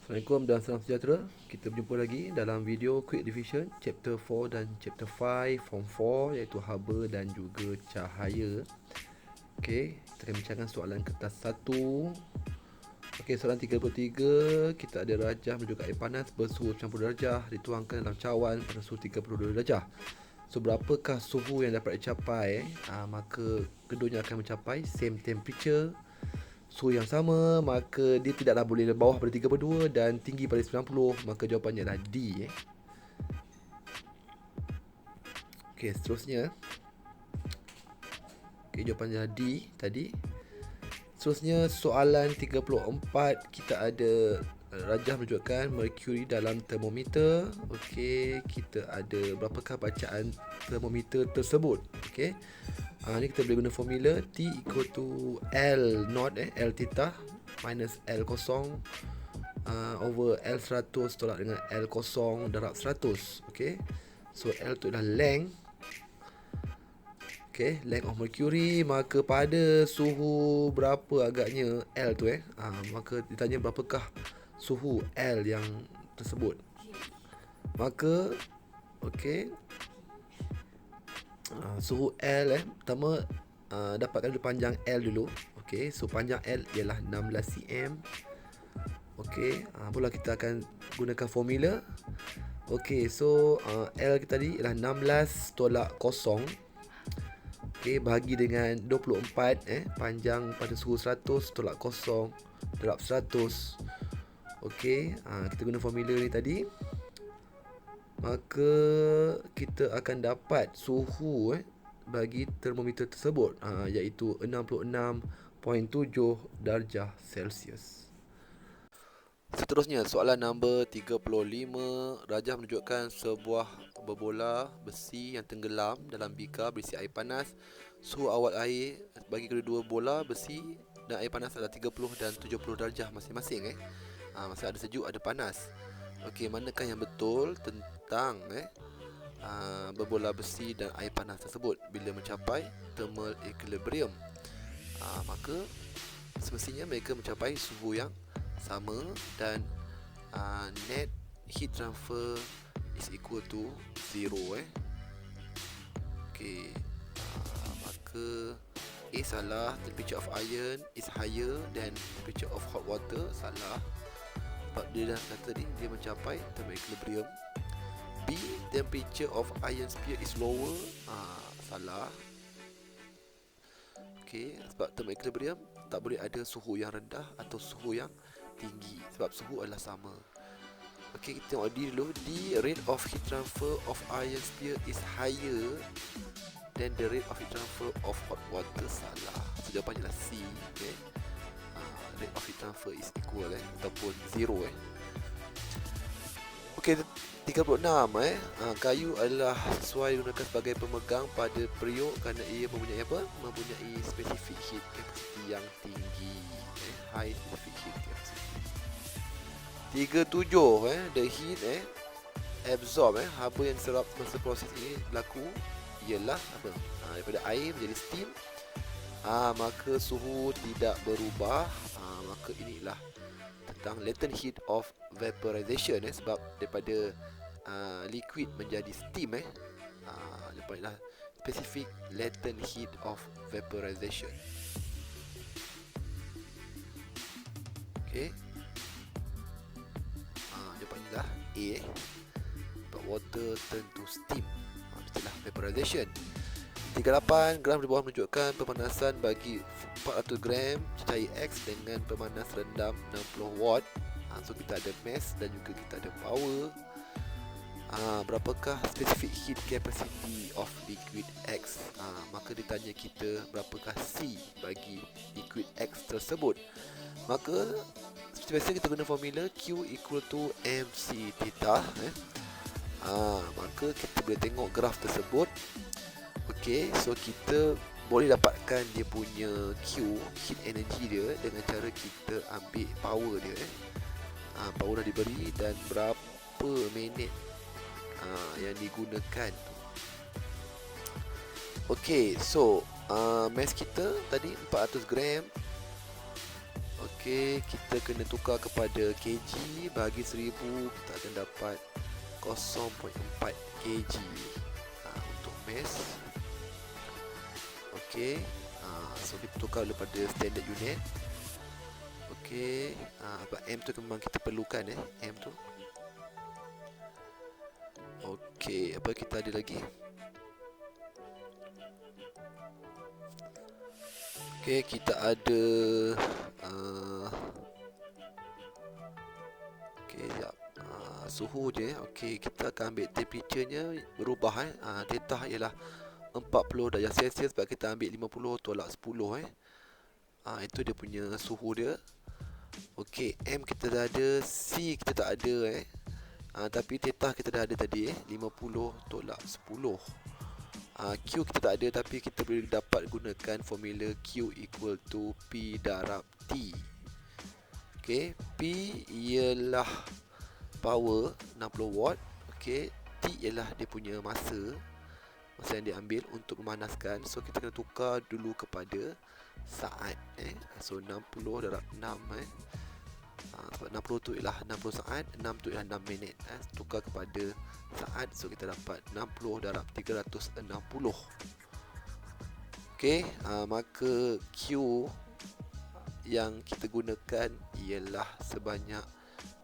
Assalamualaikum dan salam sejahtera. Kita berjumpa lagi dalam video Quick Division Chapter 4 dan Chapter 5 Form 4, iaitu haba dan juga cahaya. Okey, kita akan bincangkan soalan kertas 1. Okey, soalan 33. Kita ada rajah menuju ke air panas bersuhu 90 darjah dituangkan dalam cawan pada suhu 32 darjah. So, berapakah suhu yang dapat dicapai? Maka keduanya akan mencapai same temperature, suhu yang sama, maka dia tidaklah boleh bawah pada 32 dan tinggi pada 90. Maka jawapannya adalah D. Okey, seterusnya. Okey, jawapannya adalah D tadi. Seterusnya soalan 34, kita ada rajah menunjukkan merkuri dalam termometer. Okey, kita ada berapakah bacaan termometer tersebut. Okey. Ni kita boleh guna formula T equal to L naught L theta minus L kosong over L 100 tolak dengan L kosong darab 100. Okey. So L tu adalah length. Okey, length of mercury. Maka pada suhu berapa agaknya L tu maka ditanya berapakah suhu L yang tersebut. Maka okey, suhu L pertama dapatkan dulu panjang L dulu. Okey, so panjang L ialah 16 cm. Okey, pula kita akan gunakan formula. Okey, so L kita tadi ialah 16 tolak kosong. Okey, bahagi dengan 24 panjang pada suhu 100 tolak kosong darab 100. Okey, kita guna formula ni tadi. Maka kita akan dapat suhu bagi termometer tersebut iaitu 66.7 darjah Celsius. Seterusnya soalan nombor 35. Rajah menunjukkan sebuah berbola besi yang tenggelam dalam bikar berisi air panas. Suhu awal air bagi kedua-dua bola besi dan air panas adalah 30 dan 70 darjah masing-masing. Masa ada sejuk, ada panas. Okey, manakah yang betul tentang berbola besi dan air panas tersebut bila mencapai thermal equilibrium? Maka semestinya mereka mencapai suhu yang sama dan net heat transfer is equal to 0. Okey, maka A salah. Temperature of iron is higher than temperature of hot water. Salah, sebab dia dah kata tadi dia mencapai thermal equilibrium. B, temperature of iron sphere is lower. Salah. Okey, sebab thermal equilibrium tak boleh ada suhu yang rendah atau suhu yang tinggi, sebab suhu adalah sama. Okey, kita tengok D dulu. D, rate of heat transfer of iron sphere is higher than the rate of heat transfer of hot water. Salah. So jawapannya adalah C. Okay. Rate of heat transfer is equal ataupun 0. Okey, 36. Kayu adalah sesuai digunakan sebagai pemegang pada periuk kerana ia mempunyai apa? Mempunyai specific heat capacity yang tinggi. High specific heat capacity. 37. The heat absorb haba yang diserap masa proses ini berlaku ialah apa? Daripada air menjadi steam. Maka suhu tidak berubah. Maka inilah tentang latent heat of vaporization sebab daripada liquid menjadi steam jawapannya specific latent heat of vaporization. Okey, jawapannya dah A. But water turn to steam, istilah vaporization. 38. Graf di bawah menunjukkan pemanasan bagi 400 gram cecair X dengan pemanas rendam 60 watt. So kita ada mass dan juga kita ada power. Berapakah specific heat capacity of liquid X? Maka ditanya kita berapakah C bagi liquid X tersebut. Maka seperti biasa kita guna formula Q equal to MC theta. Maka kita boleh tengok graf tersebut. Okey, so kita boleh dapatkan dia punya Q, heat energy dia, dengan cara kita ambil power dia. Power dah diberi dan berapa minit yang digunakan. Okey, so mass kita tadi 400 gram. Okey, kita kena tukar kepada kg. Bagi 1000 kita akan dapat 0.4 kg untuk mass. Okey, so kita tukar daripada standard unit. Okey, M tu memang kita perlukan M tu. Okey, apa kita ada lagi? Okey, kita ada okey, sekejap. Suhu je. Okey, kita akan ambil temperature-nya berubah Theta ialah 40 darjah Celsius, sebab kita ambil 50 tolak 10 itu dia punya suhu dia. Okey, M kita dah ada, C kita tak ada tapi theta kita dah ada tadi 50 tolak 10. Q kita tak ada, tapi kita boleh dapat gunakan formula Q equal to P darab T. Okey, P ialah power 60 watt. Okey, T ialah dia punya masa yang diambil untuk memanaskan. So kita kena tukar dulu kepada saat So 60 darab 6 sebab 60 tu ialah 60 saat, 6 tu ialah 6 minit tukar kepada saat, so kita dapat 60 darab 360. Okey, maka Q yang kita gunakan ialah sebanyak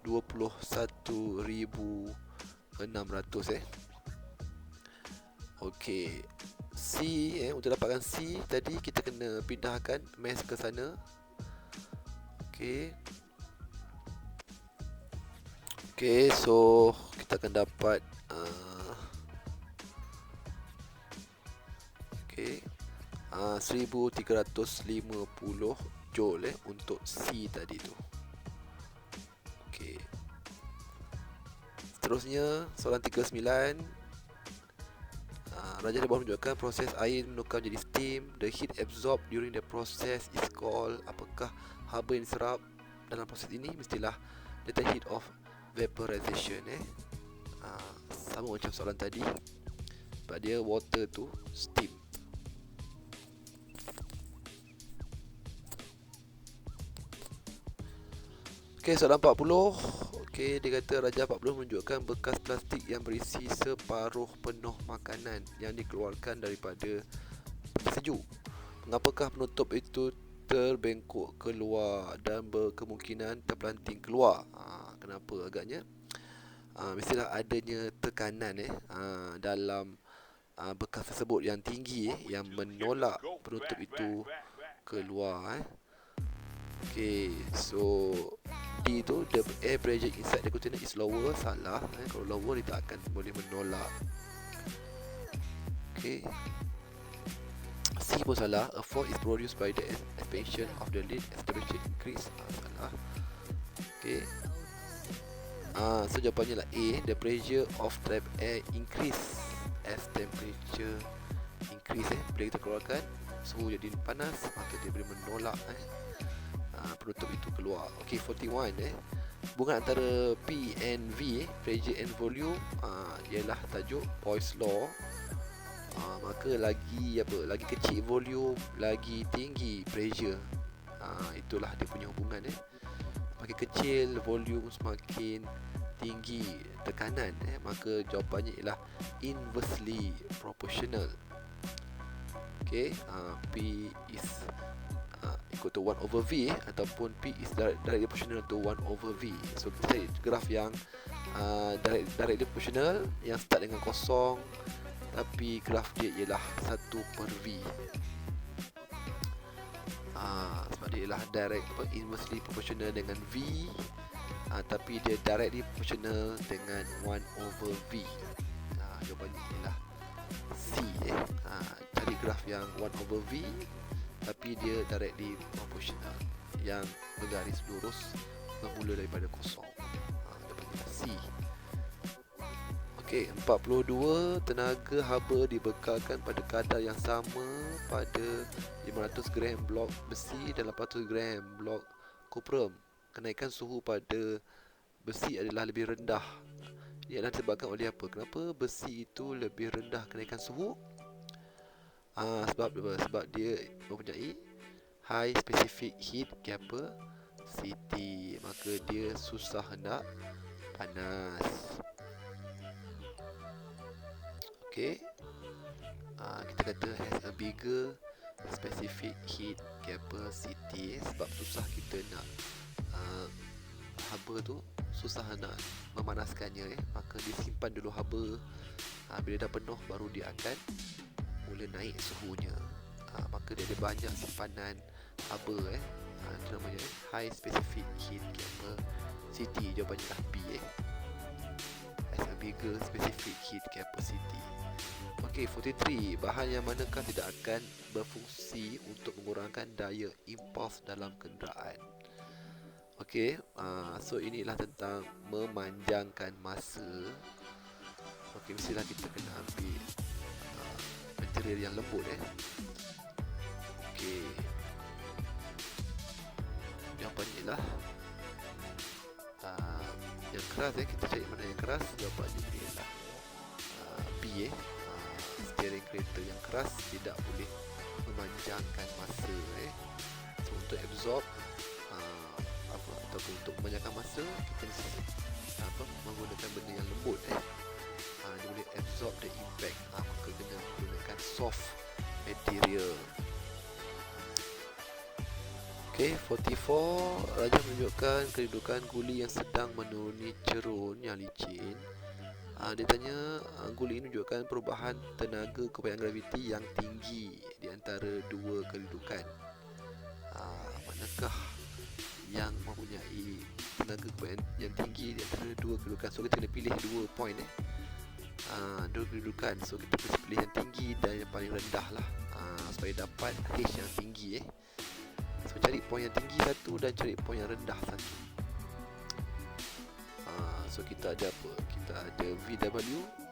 21,600 Okey, C untuk dapatkan C tadi kita kena pindahkan mass ke sana. Okey. Okey, so kita akan dapat okey, 1350 joule untuk C tadi tu. Okey. Seterusnya soalan 39. Raja di bawah menunjukkan proses air menukar menjadi steam. The heat absorbed during the process is called. Apakah haba yang diserap dalam proses ini? Mestilah the heat of vaporization sama macam soalan tadi, sebab dia water tu steam. Okey, soalan 40. Okey, dia kata Raja 40 menunjukkan bekas plastik yang berisi separuh penuh makanan yang dikeluarkan daripada peti sejuk. Mengapakah penutup itu terbengkok keluar dan berkemungkinan terpelanting keluar? Kenapa agaknya? Mestilah adanya tekanan dalam bekas tersebut yang tinggi yang menolak penutup itu keluar. Okay, so D tu, the air pressure inside the container is lower. Salah. Kalau lower dia tak akan boleh menolak. Okay, C pun salah. A force is produced by the expansion of the lid as temperature increase. Salah. Okay, so jawapannya lah A. The pressure of trapped air increase as temperature increase. Bila kita keluarkan, suhu jadi panas, maka dia boleh menolak penutup itu keluar. Okey, 41 hubungan antara P and V, pressure and volume, ialah tajuk Boyle's law. Maka lagi kecil volume, lagi tinggi pressure. Itulah dia punya hubungan Makin kecil volume, semakin tinggi tekanan maka jawapannya ialah inversely proportional. Okey, P is equal to 1 over V ataupun P is directly proportional to 1 over V. So kita cari graf yang directly proportional, yang start dengan kosong tapi graf dia ialah 1 per V. Sebab dia ialah inversely proportional dengan V, tapi dia directly proportional dengan 1 over V. Jawapannya ialah C. Cari graf yang 1 over V tapi dia directly proportional, yang bergaris lurus bermula daripada kosong. Jawapannya C. Okey, 42. Tenaga haba dibekalkan pada kadar yang sama pada 500 gram blok besi dan 800 gram blok kuprum. Kenaikan suhu pada besi adalah lebih rendah. Ia adalah disebabkan oleh apa? Kenapa besi itu lebih rendah kenaikan suhu? Sebab dia mempunyai high specific heat City, maka dia susah nak panas. Okey. Kita kata has a bigger specific heat capacity, sebab susah kita nak haba tu, susah nak memanaskannya, maka disimpan dulu haba. Bila dah penuh baru dia akan mula naik suhunya. Maka dia ada banyak simpanan haba. Itu namanya high specific heat capacity. Jawapannya dah B. Has a bigger specific heat capacity. Okey, 43. Bahan yang manakah tidak akan berfungsi untuk mengurangkan daya impuls dalam kenderaan? Okey, so inilah tentang memanjangkan masa. Okey, mestilah kita kena ambil material yang lembut. Okey, jawapannya ialah yang keras. Kita cari mana yang keras. Jawapannya ialah B. Steering kereta yang keras tidak boleh memanjangkan masa. So untuk absorb ataupun untuk memanjangkan masa, kita mesti menggunakan benda yang lembut. Dia boleh absorb the impact. Maka dengan menggunakan soft material. Okey, 44. Raja menunjukkan kedudukan guli yang sedang menuruni cerun yang licin. Dia tanya, guli ini menunjukkan perubahan tenaga keupayaan graviti yang tinggi di antara dua kedudukan. Manakah yang mempunyai tenaga keupayaan yang tinggi di antara dua kedudukan? So kita kena pilih dua point. Dua kedudukan. So kita mesti pilih yang tinggi dan yang paling rendah lah, supaya dapat H yang tinggi. So cari point yang tinggi satu dan cari point yang rendah satu. So kita ada apa? Kita ada VW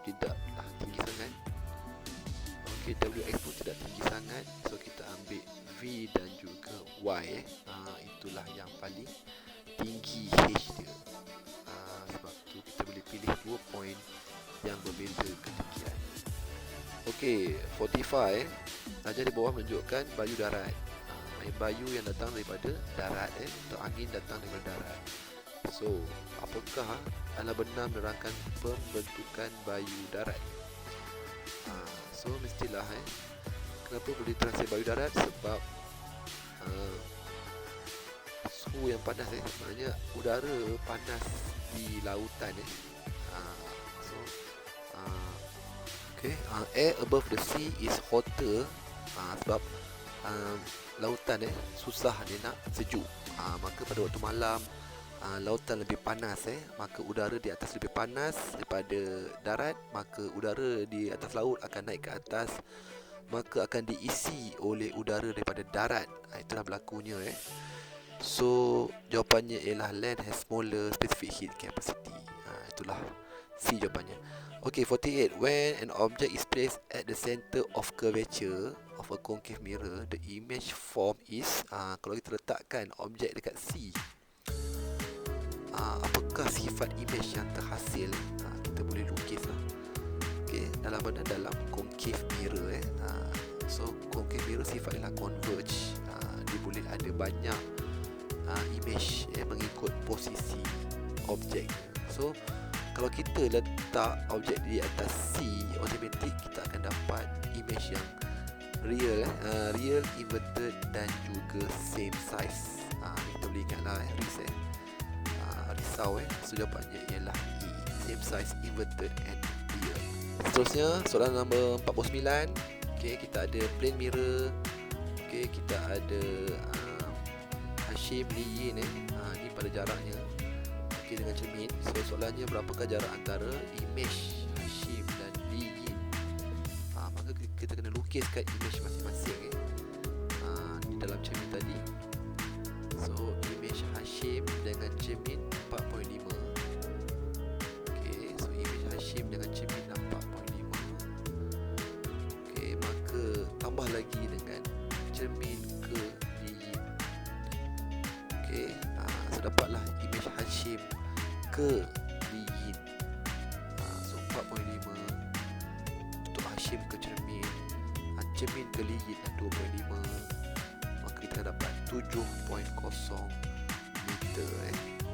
tidak tinggi sangat. Okey, WX pun tidak tinggi sangat. So kita ambil V dan juga Y. Itulah yang paling tinggi H dia. Sebab tu kita boleh pilih dua point yang berbeza ketinggian. Okey, 45. Raja di bawah menunjukkan bayu darat. Bayu yang datang daripada darat, atau angin datang daripada darat. So, apakah adalah benar menerangkan pembentukan bayu darat? So, mestilah kenapa boleh terasa bayu darat? Sebab suhu yang panas. Maknanya udara panas di lautan. Air above the sea is hotter. Sebab lautan susah dia nak sejuk. Maka pada waktu malam lautan lebih panas. Maka udara di atas lebih panas daripada darat. Maka udara di atas laut akan naik ke atas, maka akan diisi oleh udara daripada darat. Itulah berlakunya. So jawapannya ialah land has smaller specific heat capacity. Itulah C jawapannya. Okay, 48. When an object is placed at the center of curvature of a concave mirror, the image form is kalau kita letakkan objek dekat C, apakah sifat image yang terhasil? Kita boleh lukis lah. Okay, dalam mana? Dalam concave mirror. So concave mirror sifat ialah converge. Dia boleh ada banyak image mengikut posisi objek. So kalau kita letak objek di atas C, automatic kita akan dapat image yang real, real, inverted dan juga same size. Kita boleh ingatlah risau. So jawapannya ialah E, same size, inverted and real. Seterusnya soalan nombor 49. Okay, kita ada plane mirror. Okay, kita ada Hashim Lee Yin. Ni pada jaraknya dengan cermin. So soalannya, berapakah jarak antara image Hashim dan Lee Yin? Maka kita kena lukiskan image masing-masing di dalam cermin tadi. So image Hashim dengan cermin 4.5. Okay, so image Hashim dengan cermin 4.5. Okay, maka tambah lagi dengan cermin ke Lee Yin. Okay, so dapatlah image Hashim ke Lee Yin. So 4.5 untuk Hashim ke cermin, cermin ke Lee Yin 2.5. Maka kita dapat 7.0 liter